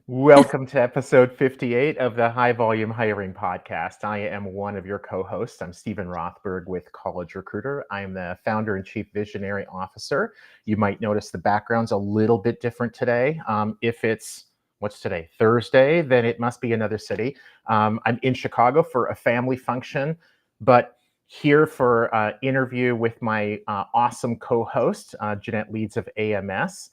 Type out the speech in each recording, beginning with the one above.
Welcome to episode 58 of the High Volume Hiring Podcast. I am one of your co-hosts. I'm Stephen Rothberg with College Recruiter. I am the founder and chief visionary officer. You might notice the background's a little bit different today. If it's, what's today, Thursday, then it must be another city. I'm in Chicago for a family function, but here for an interview with my awesome co-host, Jeanette Leeds of AMS.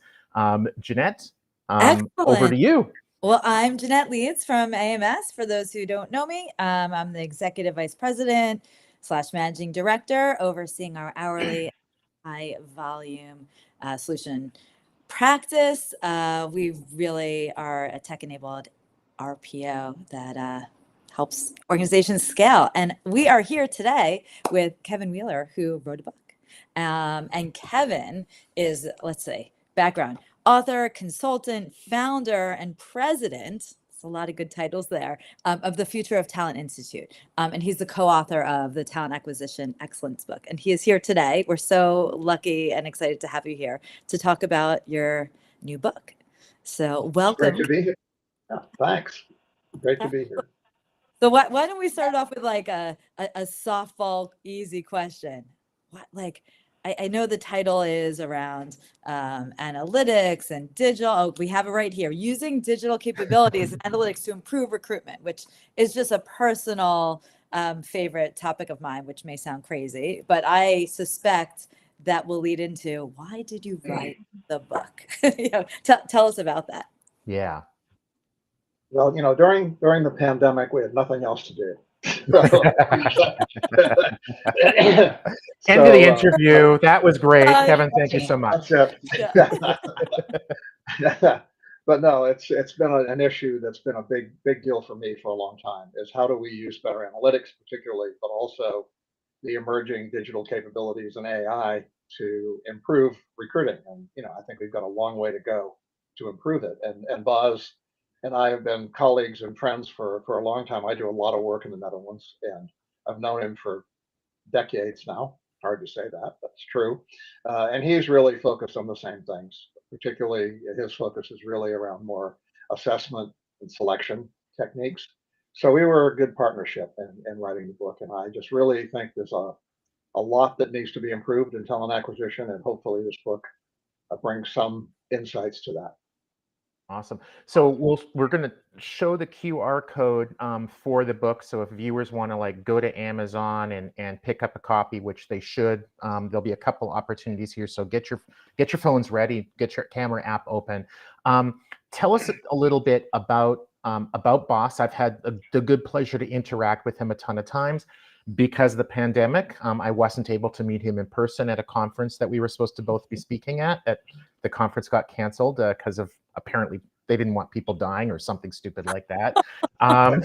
Jeanette, over to Excellent. you. Well, I'm Jeanette Leeds from AMS. For those who don't know me, I'm the executive vice president / managing director overseeing our hourly high volume solution practice. We really are a tech enabled RPO that helps organizations scale. And we are here today with Kevin Wheeler, who wrote a book. And Kevin is, let's say, background author, consultant, founder, and president. It's a lot of good titles there, of the Future of Talent Institute. And he's the co-author of the Talent Acquisition Excellence book. And he is here today. We're so lucky and excited to have you here to talk about your new book. So welcome. Great to be here. Yeah, thanks. Great to be here. So why don't we start off with like a softball, easy question? I know the title is around analytics and digital. Oh, we have it right here. Using digital capabilities and analytics to improve recruitment, which is just a personal favorite topic of mine, which may sound crazy, but I suspect that will lead into why did you write the book? Tell us about that. Yeah. Well, during the pandemic, we had nothing else to do. End of the interview. That was great, Kevin. Thank you so much. That's it. But no, it's been an issue that's been a big deal for me for a long time. Is how do we use better analytics, particularly, but also the emerging digital capabilities and AI to improve recruiting. And I think we've got a long way to go to improve it. And Bas and I have been colleagues and friends for a long time. I do a lot of work in the Netherlands, and I've known him for decades now. Hard to say that, but it's true. And he's really focused on the same things. Particularly, his focus is really around more assessment and selection techniques. So we were a good partnership in writing the book, and I just really think there's a lot that needs to be improved in talent acquisition, and hopefully this book brings some insights to that. Awesome. So we're going to show the QR code for the book. So if viewers want to go to Amazon and pick up a copy, which they should, there'll be a couple opportunities here. So get your phones ready, get your camera app open. Tell us a little bit about Bas. I've had the good pleasure to interact with him a ton of times. Because of the pandemic, I wasn't able to meet him in person at a conference that we were supposed to both be speaking at. The conference got canceled because of apparently they didn't want people dying or something stupid like that. But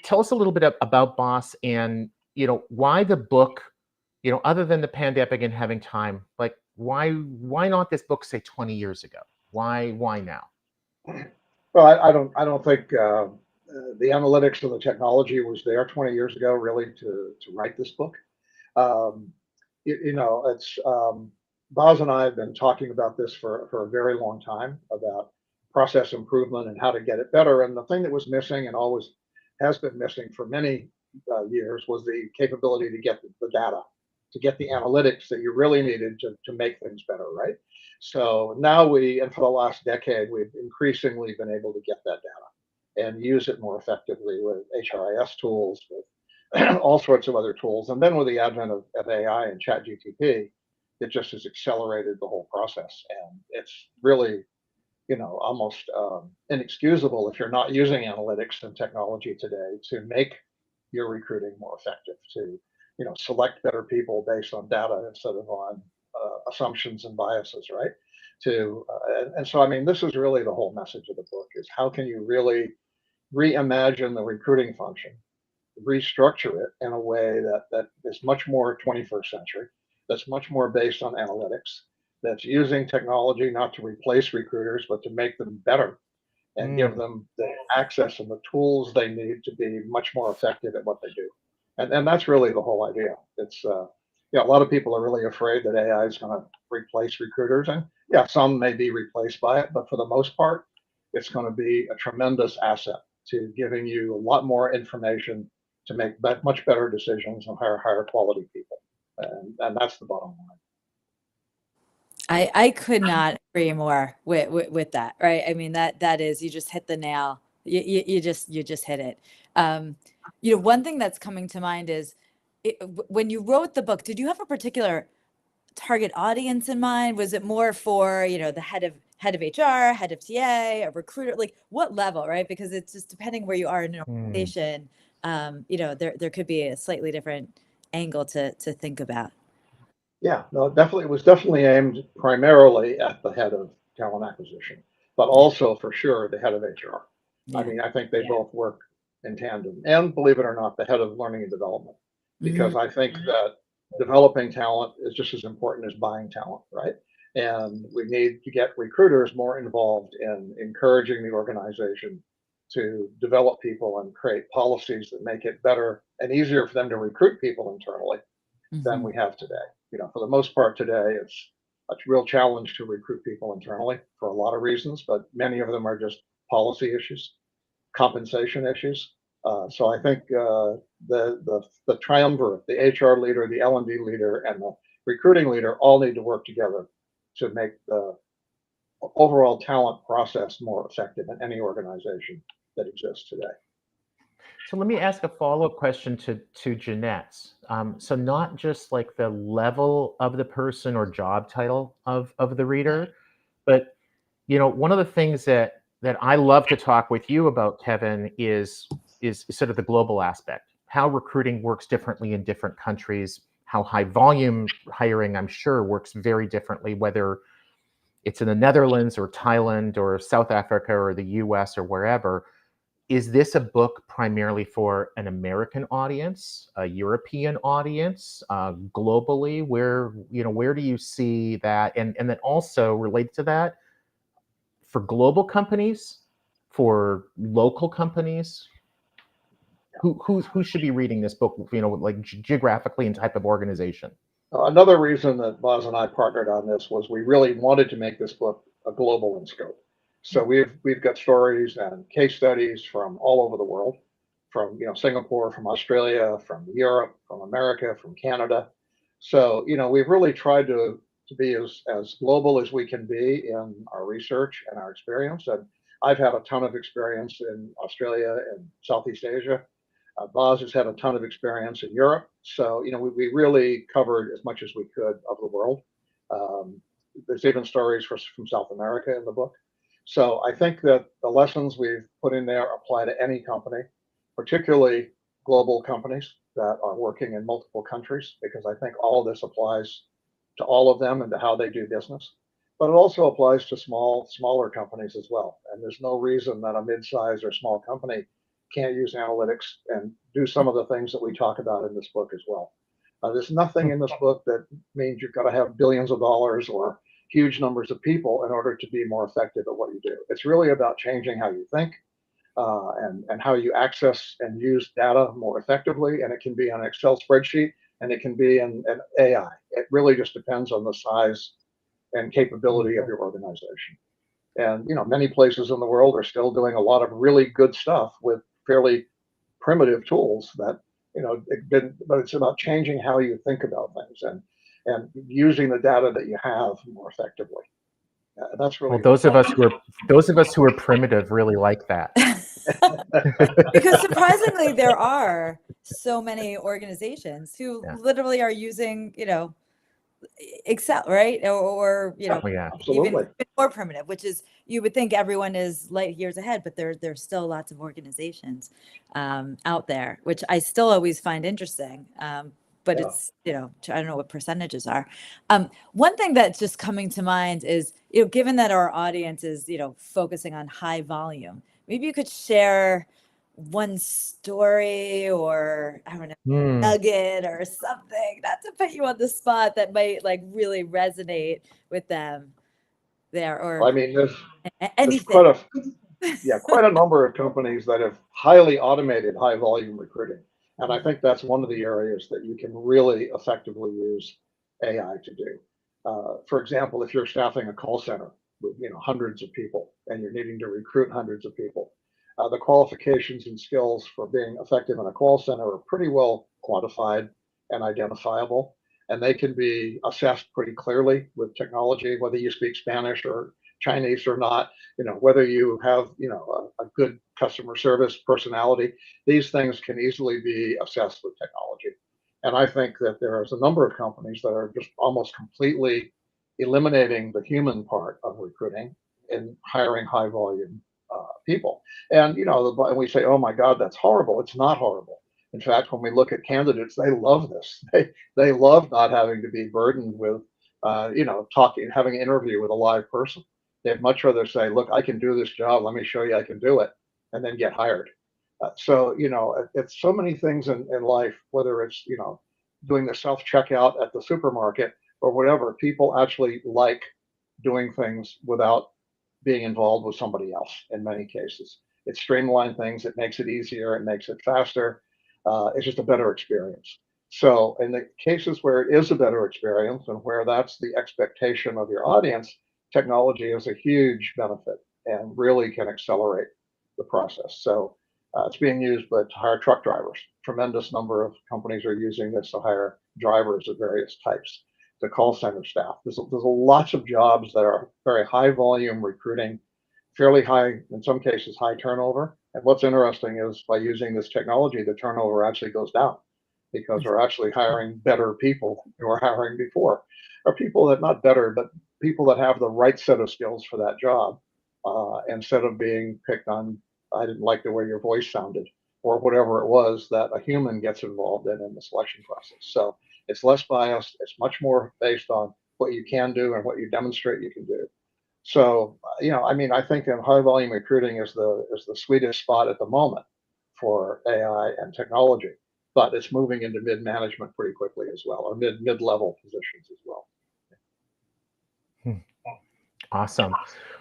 tell us a little bit about Bas and why the book. Other than the pandemic and having time, why not this book say 20 years ago? Why now? Well, I don't think. The analytics and the technology was there 20 years ago, really, to write this book. It's Bas and I have been talking about this for a very long time about process improvement and how to get it better. And the thing that was missing and always has been missing for many years was the capability to get the data, to get the analytics that you really needed to make things better, right? So now and for the last decade, we've increasingly been able to get that data and use it more effectively with HRIS tools, with all sorts of other tools. And then with the advent of AI and ChatGPT, it just has accelerated the whole process. And it's really, almost inexcusable if you're not using analytics and technology today to make your recruiting more effective, to, select better people based on data instead of on assumptions and biases, right? And so, I mean, this is really the whole message of the book is how can you really reimagine the recruiting function, restructure it in a way that is much more 21st century, that's much more based on analytics, that's using technology not to replace recruiters, but to make them better and give them the access and the tools they need to be much more effective at what they do. And that's really the whole idea. It's a lot of people are really afraid that AI is going to replace recruiters, and Yeah, some may be replaced by it, but for the most part, it's going to be a tremendous asset to giving you a lot more information to make much better decisions and hire higher quality people. And that's the bottom line. I could not agree more with that, right? I mean, that is, you just hit the nail. You just hit it. One thing that's coming to mind is when you wrote the book, did you have a particular target audience in mind? Was it more for, the head of HR, head of TA, a recruiter, like what level, right? Because it's just depending where you are in an organization, there could be a slightly different angle to think about. Yeah, no, definitely. It was definitely aimed primarily at the head of talent acquisition, but also for sure the head of HR. I mean, I think they both work in tandem. And believe it or not, the head of learning and development, because I think that developing talent is just as important as buying talent, right? And we need to get recruiters more involved in encouraging the organization to develop people and create policies that make it better and easier for them to recruit people internally than we have today. For the most part today, it's a real challenge to recruit people internally for a lot of reasons, but many of them are just policy issues, compensation issues. So I think the triumvirate, the HR leader, the L&D leader, and the recruiting leader all need to work together to make the overall talent process more effective in any organization that exists today. So let me ask a follow-up question to Jeanette. So not just like the level of the person or job title of the reader, but one of the things that I love to talk with you about, Kevin, is sort of the global aspect, how recruiting works differently in different countries, how high volume hiring, I'm sure, works very differently, whether it's in the Netherlands or Thailand or South Africa or the US or wherever. Is this a book primarily for an American audience, a European audience, globally? Where do you see that? And then also related to that, for global companies, for local companies, who should be reading this book? Like geographically and type of organization. Another reason that Bas and I partnered on this was we really wanted to make this book a global in scope. So we've got stories and case studies from all over the world, from Singapore, from Australia, from Europe, from America, from Canada. So we've really tried to be as global as we can be in our research and our experience. And I've had a ton of experience in Australia and Southeast Asia. Bas has had a ton of experience in Europe. So we really covered as much as we could of the world. There's even stories from South America in the book. So I think that the lessons we've put in there apply to any company, particularly global companies that are working in multiple countries, because I think all of this applies to all of them and to how they do business. But it also applies to smaller companies as well. And there's no reason that a mid-sized or small company can't use analytics and do some of the things that we talk about in this book as well. There's nothing in this book that means you've got to have billions of dollars or huge numbers of people in order to be more effective at what you do. It's really about changing how you think and how you access and use data more effectively. And it can be on an Excel spreadsheet and it can be in AI. It really just depends on the size and capability of your organization. And many places in the world are still doing a lot of really good stuff with fairly primitive tools that but it's about changing how you think about things and using the data that you have more effectively. That's really those of us who are primitive really like that. Because surprisingly, there are so many organizations who literally are using Excel, right? Or even more primitive, which is, you would think everyone is light years ahead, but there's still lots of organizations out there, which I still always find interesting. But it's, I don't know what percentages are. One thing that's just coming to mind is, given that our audience is, focusing on high volume, maybe you could share one story or I don't know, nugget or something, not to put you on the spot, that might like really resonate with them there. Or I mean, there's anything. quite a number of companies that have highly automated high volume recruiting. And I think that's one of the areas that you can really effectively use AI to do. For example, if you're staffing a call center with hundreds of people and you're needing to recruit hundreds of people, the qualifications and skills for being effective in a call center are pretty well quantified and identifiable, and they can be assessed pretty clearly with technology, whether you speak Spanish or Chinese or not, whether you have a good customer service personality. These things can easily be assessed with technology. And I think that there's a number of companies that are just almost completely eliminating the human part of recruiting and hiring high volume people. And and we say, "Oh my God, that's horrible." It's not horrible. In fact, when we look at candidates, they love this. They love not having to be burdened with having an interview with a live person. They'd much rather say, "Look, I can do this job. Let me show you I can do it," and then get hired. So it's so many things in life, whether it's doing the self checkout at the supermarket or whatever. People actually like doing things without being involved with somebody else. In many cases, it streamlines things. It makes it easier. It makes it faster. It's just a better experience. So in the cases where it is a better experience and where that's the expectation of your audience, technology is a huge benefit and really can accelerate the process. So it's being used to hire truck drivers. Tremendous number of companies are using this to hire drivers of various types, to call center staff. There's lots of jobs that are very high volume recruiting, fairly high, in some cases, high turnover. And what's interesting is by using this technology, the turnover actually goes down because we're actually hiring better people who were hiring before, or people that not better, but people that have the right set of skills for that job, instead of being picked on, "I didn't like the way your voice sounded," or whatever it was that a human gets involved in the selection process. So it's less biased. It's much more based on what you can do and what you demonstrate you can do. So I think in high volume recruiting is the sweetest spot at the moment for AI and technology, but it's moving into mid management pretty quickly as well, or mid level positions as well. Awesome.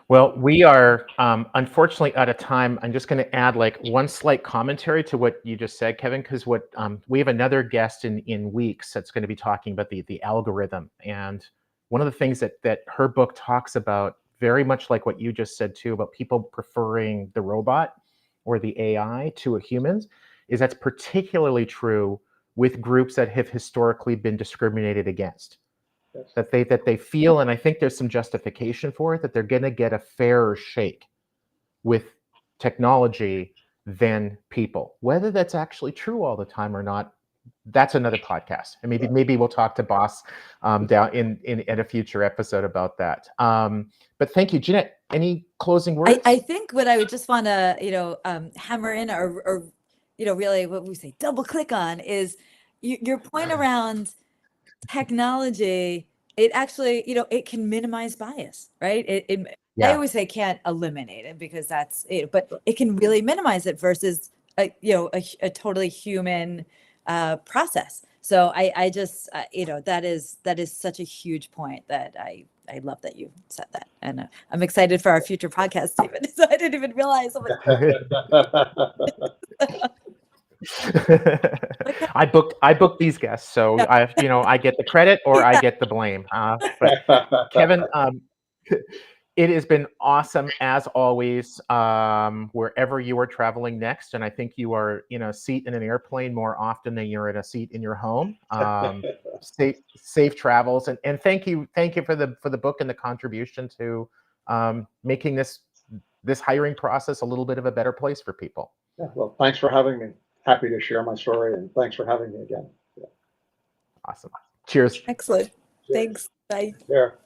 Well, we are unfortunately out of time. I'm just going to add like one slight commentary to what you just said, Kevin, because we have another guest in weeks that's going to be talking about the algorithm. And one of the things that her book talks about, very much like what you just said too, about people preferring the robot or the AI to a humans, is that's particularly true with groups that have historically been discriminated against. That they feel, and I think there's some justification for it, that they're going to get a fairer shake with technology than people. Whether that's actually true all the time or not, that's another podcast, and maybe we'll talk to Bas down in a future episode about that. But thank you, Jeanette. Any closing words? I think what I would just want to hammer in or really what we say double click on is your point around technology. It actually it can minimize bias, right? I always say can't eliminate it because that's it, but it can really minimize it versus a totally human process. So I just that is such a huge point that I love that you said that, and I'm excited for our future podcast even. So I didn't even realize. I booked these guests, so I get the credit or I get the blame. But Kevin, it has been awesome as always. Wherever you are traveling next, and I think you are in a seat in an airplane more often than you're in a seat in your home. Safe travels, and thank you for the book and the contribution to making this hiring process a little bit of a better place for people. Yeah, well, thanks for having me. Happy to share my story, and thanks for having me again. Yeah. Awesome. Cheers. Excellent. Cheers. Thanks. Bye. There.